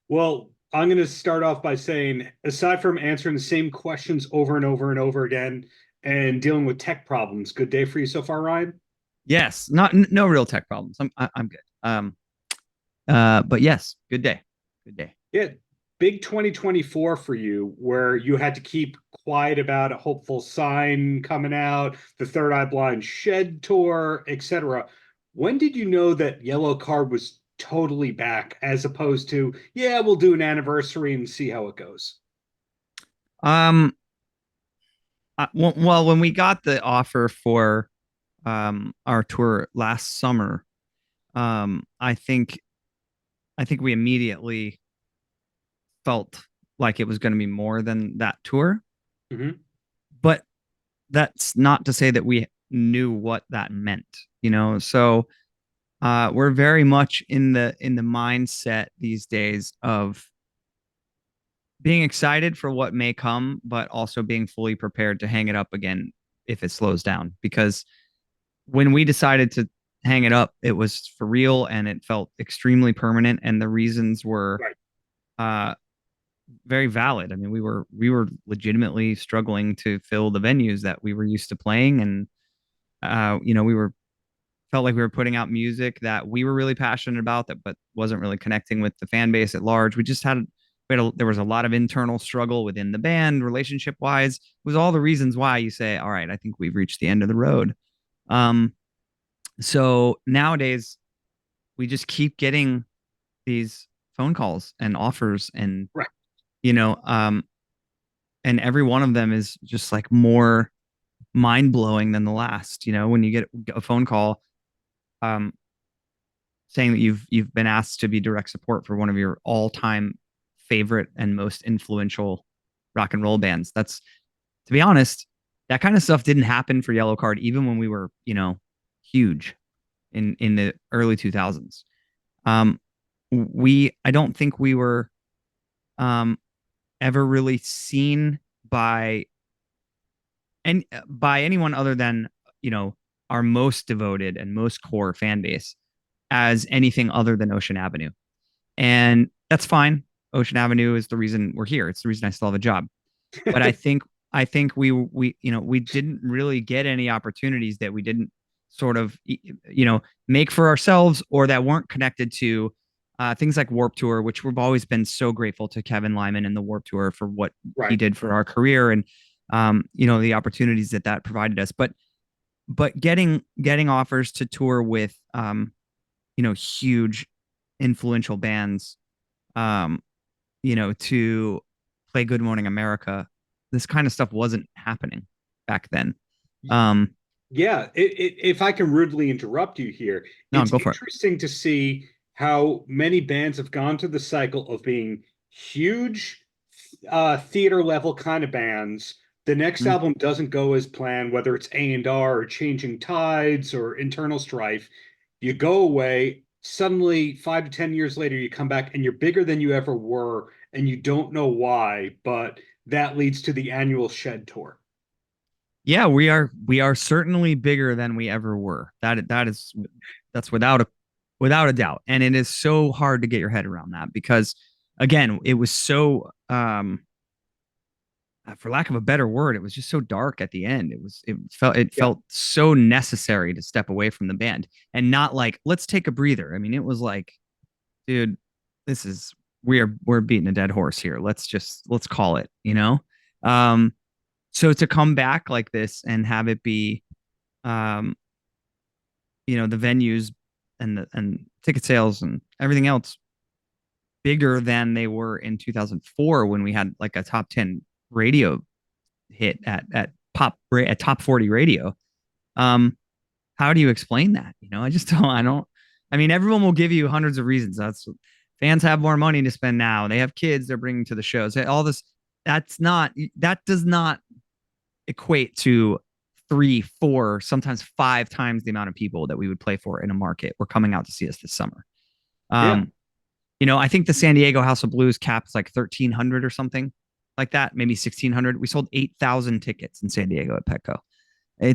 Well, I'm going to start off by saying, aside from answering the same questions over and over and over again and dealing with tech problems, good day for you so far, Ryan? Yes, no real tech problems. I'm good. But yes, good day. Good day. Yeah, big 2024 for you, where you had to keep quiet about a hopeful sign coming out, the Third Eye Blind Shed tour, etc. When did you know that Yellowcard was totally back, as opposed to, yeah, we'll do an anniversary and see how it goes? Um, well, when we got the offer for our tour last summer, I think we immediately felt like it was going to be more than that tour. Hmm. But that's not to say that we knew what that meant. So we're very much in the mindset these days of being excited for what may come, but also being fully prepared to hang it up again if it slows down. Because when we decided to hang it up, it was for real and it felt extremely permanent. And the reasons were Right. uh, very valid. I mean, we were legitimately struggling to fill the venues that we were used to playing, and we were felt like we were putting out music that we were really passionate about that but wasn't really connecting with the fan base at large. There was a lot of internal struggle within the band relationship wise. It was all the reasons why you say, all right, I think we've reached the end of the road. um so nowadays we just keep getting these phone calls and offers, and Right. you know and every one of them is just like more mind blowing than the last. When you get a phone call um saying that you've been asked to be direct support for one of your all-time favorite and most influential rock and roll bands. That's, to be honest, that kind of stuff didn't happen for Yellowcard even when we were, huge in the early 2000s. Um we I don't think we were um ever really seen by by anyone other than, you know, our most devoted and most core fan base as anything other than Ocean Avenue. And that's fine. Ocean Avenue is the reason we're here. It's the reason I still have a job. But I think we didn't really get any opportunities that we didn't sort of make for ourselves, or that weren't connected to things like Warp Tour, which we've always been so grateful to Kevin Lyman and the Warp Tour for what he Right. did for our career, and the opportunities that provided us. But getting offers to tour with huge influential bands, um, to play Good Morning America. This kind of stuff wasn't happening back then. Um, Yeah, if I can rudely interrupt you here, no, it's go for it. interesting to see how many bands have gone through the cycle of being huge theater level kind of bands. The next Mm. album doesn't go as planned, whether it's A&R or Changing Tides or Internal Strife. You go away, suddenly 5 to 10 years later, you come back and you're bigger than you ever were, and you don't know why, but that leads to the annual Shed tour. Yeah, we are certainly bigger than we ever were. That's without a doubt. And it is so hard to get your head around that because again, it was so for lack of a better word, it was just so dark at the end. It Yeah. felt so necessary to step away from the band and not like, let's take a breather. I mean, it was like, dude, this is we're beating a dead horse here. Let's call it. Um, so to come back like this and have it be, um, the venues and ticket sales and everything else bigger than they were in 2004 when we had like a top 10 radio hit at top 40 radio. Um, how do you explain that? I just don't. I don't. I mean, everyone will give you hundreds of reasons. Fans have more money to spend now. They have kids they're bringing to the shows. All this. That does not equate to three, four, sometimes five times the amount of people that we would play for in a market were coming out to see us this summer. Yeah. Um, I think the San Diego House of Blues cap is like 1,300 or something like that, maybe 1,600. We sold 8,000 tickets in San Diego at Petco.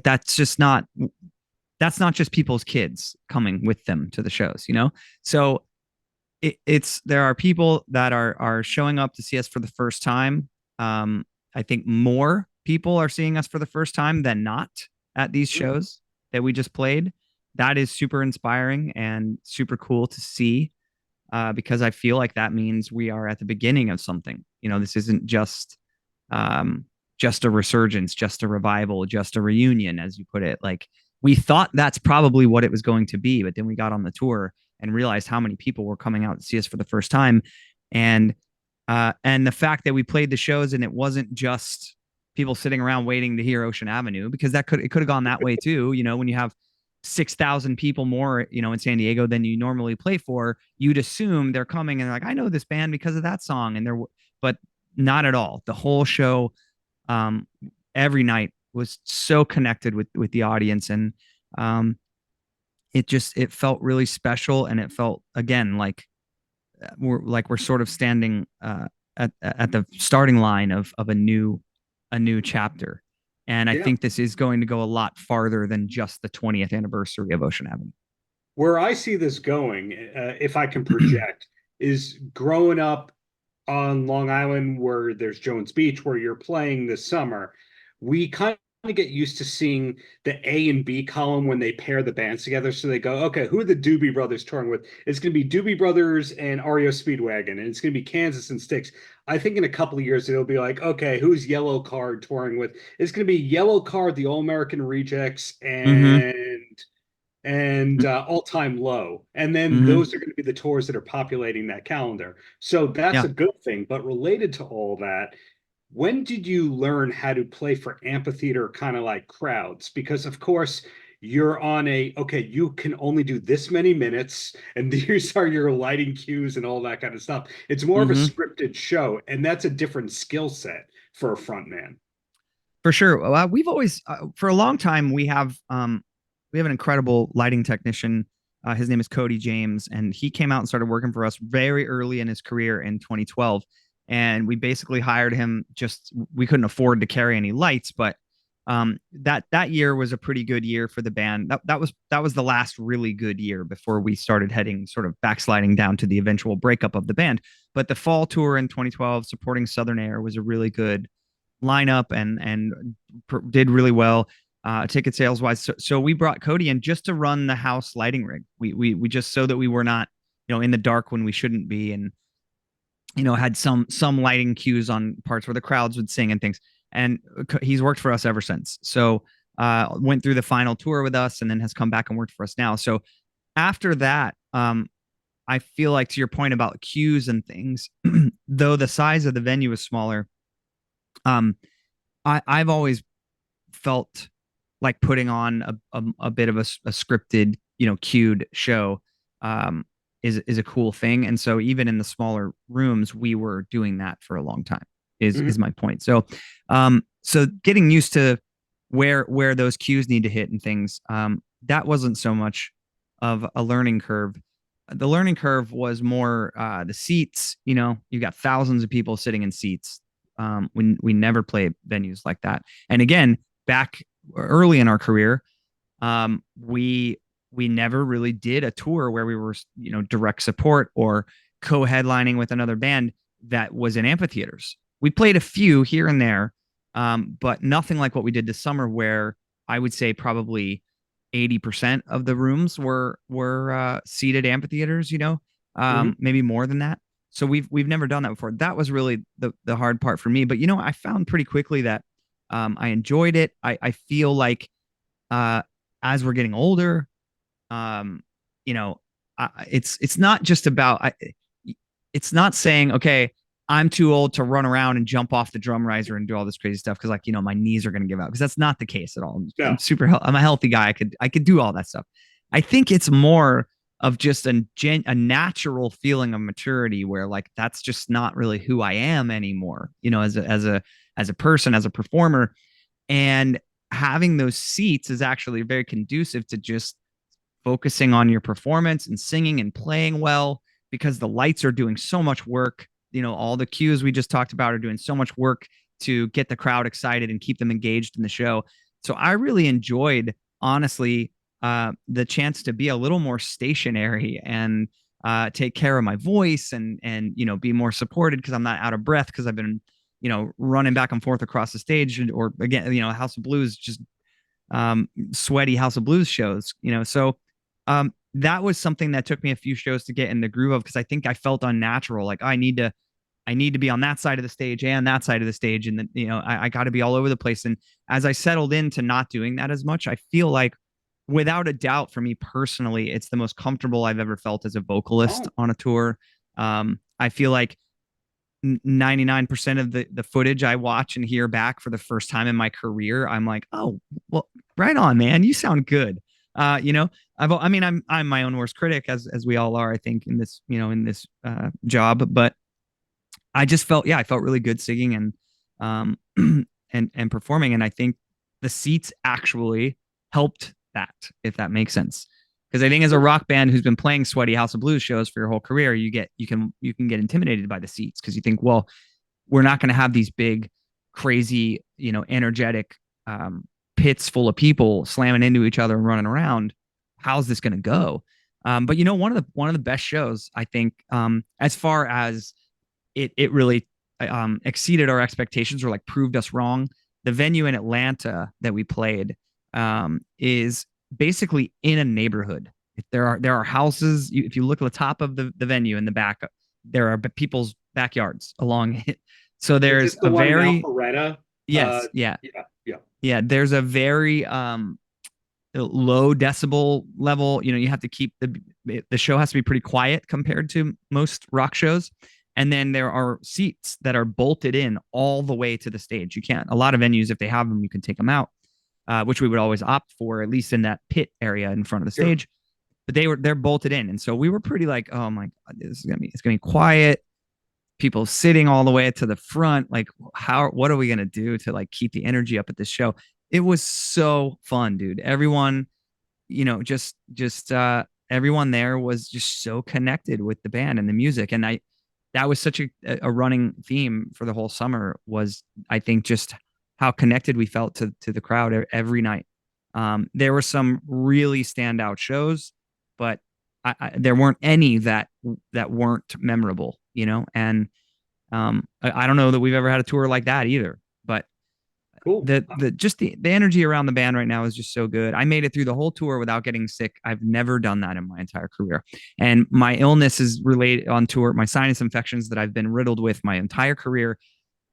That's not just people's kids coming with them to the shows. So it's there are people that are showing up to see us for the first time. I think more people are seeing us for the first time than not at these Mhm. shows that we just played. That is super inspiring and super cool to see, because I feel like that means we are at the beginning of something. This isn't um, just a resurgence, just a revival, just a reunion, as you put it. Like, we thought that's probably what it was going to be, but then we got on the tour and realized how many people were coming out to see us for the first time, and and the fact that we played the shows and it wasn't just people sitting around waiting to hear Ocean Avenue, because it could have gone that way too. When you have 6,000 people more, in San Diego than you normally play for, you'd assume they're coming and they're like, I know this band because of that song, but not at all. The whole show, um, every night was so connected with the audience, and um, it felt really special, and it felt again like we're sort of standing at the starting line of a new chapter. And I Yeah. think this is going to go a lot farther than just the 20th anniversary of Ocean Avenue. Where I see this going, if I can project, is growing up on Long Island, where there's Jones Beach, where you're playing this summer. We kind of get used to seeing the A and B column when they pair the bands together. So they go, okay, who are the Doobie Brothers touring with? It's going to be Doobie Brothers and REO Speedwagon, and it's going to be Kansas and Styx. I think in a couple of years it'll be like, okay, who's Yellowcard touring with? It's going to be Yellowcard, the All American Rejects, Mm-hmm. and All Time Low. And then Mm-hmm. those are going to be the tours that are populating that calendar. So that's Yeah. a good thing. But related to all that, when did you learn how to play for amphitheater kind of like crowds? Because, of course, you're on okay, you can only do this many minutes, and these are your lighting cues and all that kind of stuff. It's more of a Mm-hmm. scripted show, and that's a different skill set for a front man. For sure. We've always, for a long time, we have an incredible lighting technician. His name is Cody James, and he came out and started working for us very early in his career in 2012. And we basically hired him. Just we couldn't afford to carry any lights, but that year was a pretty good year for the band. That was the last really good year before we started heading sort of backsliding down to the eventual breakup of the band. But the fall tour in 2012, supporting Southern Air, was a really good lineup, and did really well ticket sales wise. So we brought Cody in just to run the house lighting rig. We just, so that we were not in the dark when we shouldn't be, and had some lighting cues on parts where the crowds would sing and things. And he's worked for us ever since. So went through the final tour with us, and then has come back and worked for us now. So after that, I feel like, to your point about cues and things, though the size of the venue is smaller, um, I've always felt like putting on a bit of a scripted, cued show, um, is a cool thing. And so even in the smaller rooms, we were doing that for a long time. Is Mhm. my point. So getting used to where those cues need to hit and things, that wasn't so much of a learning curve. The learning curve was more the seats. You got thousands of people sitting in seats. We never play venues like that. And again, back early in our career, we never really did a tour where we were, direct support or co-headlining with another band that was in amphitheaters. We played a few here and there, but nothing like what we did this summer, where I would say probably 80% of the rooms were seated amphitheaters. Mhm. Maybe more than that. So we've never done that before. That was really the hard part for me. But I found pretty quickly that I enjoyed it. I feel like uh, as we're getting older, um, you know, it's not just about. It's not saying, okay, I'm too old to run around and jump off the drum riser and do all this crazy stuff because, like, my knees are going to give out, because that's not the case at all. I'm No. super. I'm a healthy guy. I could do all that stuff. I think it's more of just a natural feeling of maturity, where, like, that's just not really who I am anymore. As a person, as a performer, and having those seats is actually very conducive to just focusing on your performance and singing and playing well, because the lights are doing so much work. All the cues we just talked about are doing so much work to get the crowd excited and keep them engaged in the show. So I really enjoyed, honestly, the chance to be a little more stationary and take care of my voice and be more supported because I'm not out of breath because I've been running back and forth across the stage, or again, House of Blues, just sweaty House of Blues shows, so that was something that took me a few shows to get in the groove of, because I think I felt unnatural. Like I need to be on that side of the stage and that side of the stage. And then, I got to be all over the place. And as I settled into not doing that as much, I feel like without a doubt for me personally, it's the most comfortable I've ever felt as a vocalist Oh, on a tour. I feel like 99% of the footage I watch and hear back for the first time in my career, I'm like, oh, well, right on, man. You sound good. I'm my own worst critic, as we all are, I think, in this job. But I just felt, yeah, I felt really good singing um and performing. And I think the seats actually helped that, if that makes sense. Because I think as a rock band who's been playing sweaty House of Blues shows for your whole career, you can get intimidated by the seats because you think, well, we're not going to have these big, crazy, energetic pits full of people slamming into each other and running around. How's this going to go? But one of the best shows, I think, as far as it really exceeded our expectations, or like proved us wrong. The venue in Atlanta that we played is basically in a neighborhood. There are houses. If you look at the top of the venue in the back, there are people's backyards along it. So is there's this the a one in very Alpharetta? yes, yeah, Yeah, yeah. yeah. There's a very low decibel level. You have to keep the show has to be pretty quiet compared to most rock shows. And then there are seats that are bolted in all the way to the stage. You can't. A lot of venues, if they have them, you can take them out, which we would always opt for, at least in that pit area in front of the Sure. stage. But they're bolted in, and so we were pretty like, oh my god, it's gonna be quiet. People sitting all the way to the front. Like, what are we gonna do to like keep the energy up at this show? It was so fun, dude. Everyone, just everyone there was just so connected with the band and the music. And that was such a running theme for the whole summer, was I think just how connected we felt to the crowd every night. There were some really standout shows, but there weren't any that weren't memorable, and I don't know that we've ever had a tour like that either. But Cool. the energy around the band right now is just so good. I made it through the whole tour without getting sick. I've never done that in my entire career. And my illness is related on tour. My sinus infections that I've been riddled with my entire career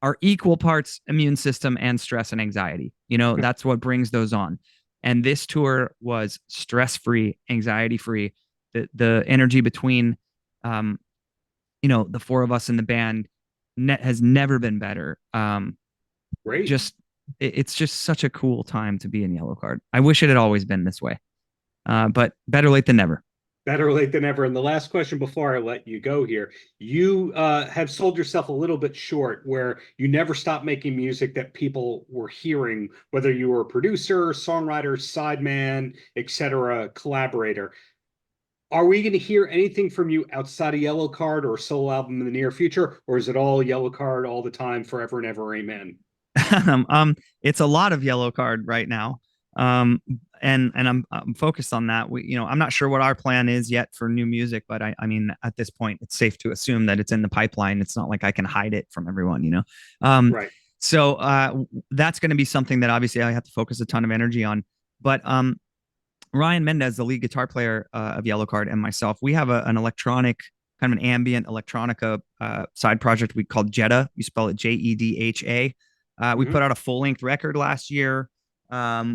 are equal parts immune system and stress and anxiety. That's what brings those on. And this tour was stress-free, anxiety-free. The energy between the four of us in the band has never been better. Great. Just it's just such a cool time to be in Yellowcard. I wish it had always been this way, but better late than never. Better late than ever. And the last question before I let you go here, you have sold yourself a little bit short, where you never stopped making music that people were hearing, whether you were a producer, songwriter, sideman, etc., collaborator. Are we going to hear anything from you outside of Yellowcard or a solo album in the near future, or is it all Yellowcard all the time, forever and ever? Amen. It's a lot of Yellowcard right now. And I'm focused on that. I'm not sure what our plan is yet for new music, but I mean, at this point, it's safe to assume that it's in the pipeline. It's not like I can hide it from everyone. Right. So that's going to be something that obviously I have to focus a ton of energy on. But Ryan Mendez, the lead guitar player of Yellowcard, and myself, we have an electronic, kind of an ambient electronica side project we called Jeddah. You spell it Jedha. We Mhm. put out a full length record last year.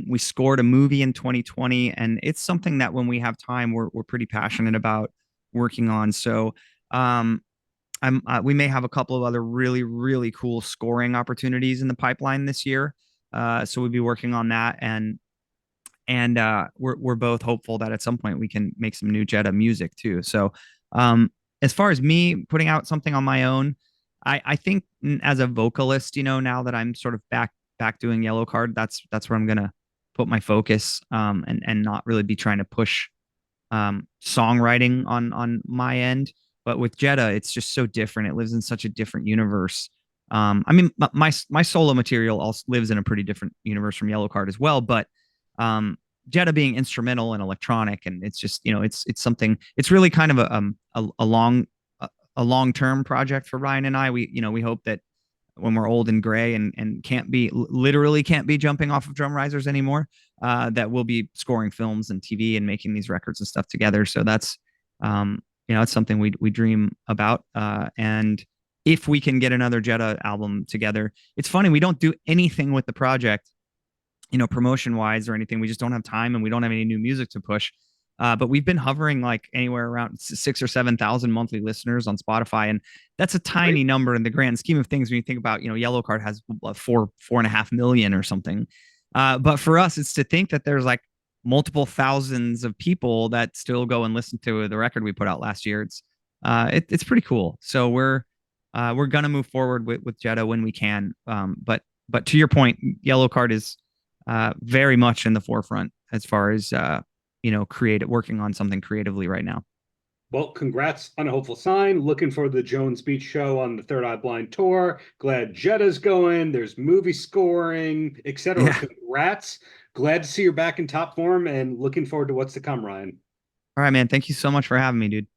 We scored a movie in 2020, and it's something that when we have time, we're pretty passionate about working on. So we may have a couple of other really, really cool scoring opportunities in the pipeline this year. So we'll be working on that, and we're both hopeful that at some point we can make some new Jeddah music too. So as far as me putting out something on my own, I think as a vocalist, now that I'm sort of back doing Yellowcard, that's where I'm gonna put my focus, and not really be trying to push songwriting on my end. But with Jeddah, it's just so different. It lives in such a different universe. I mean, my solo material also lives in a pretty different universe from Yellowcard as well. But Jetta being instrumental and electronic, and it's just, it's something. It's really kind of a long-term project for Ryan and I. We hope that when we're old and gray and literally can't be jumping off of drum risers anymore, that we'll be scoring films and TV and making these records and stuff together. So that's it's something we dream about. And if we can get another Jetta album together, it's funny, we don't do anything with the project, promotion wise or anything. We just don't have time, and we don't have any new music to push. But we've been hovering like anywhere around 6,000 or 7,000 monthly listeners on Spotify, and that's a tiny number in the grand scheme of things when you think about, Yellowcard has 4.5 million or something. But for us, it's to think that there's like multiple thousands of people that still go and listen to the record we put out last year. It's pretty cool. So we're gonna move forward with Jetta when we can. But to your point, Yellowcard is very much in the forefront as far as working on something creatively right now. Well, congrats on A Hopeful Sign. Looking for the Jones Beach show on the Third Eye Blind tour. Glad Jetta's going. There's movie scoring, etc. Yeah. Congrats. Glad to see you're back in top form, and looking forward to what's to come, Ryan. All right, man. Thank you so much for having me, dude.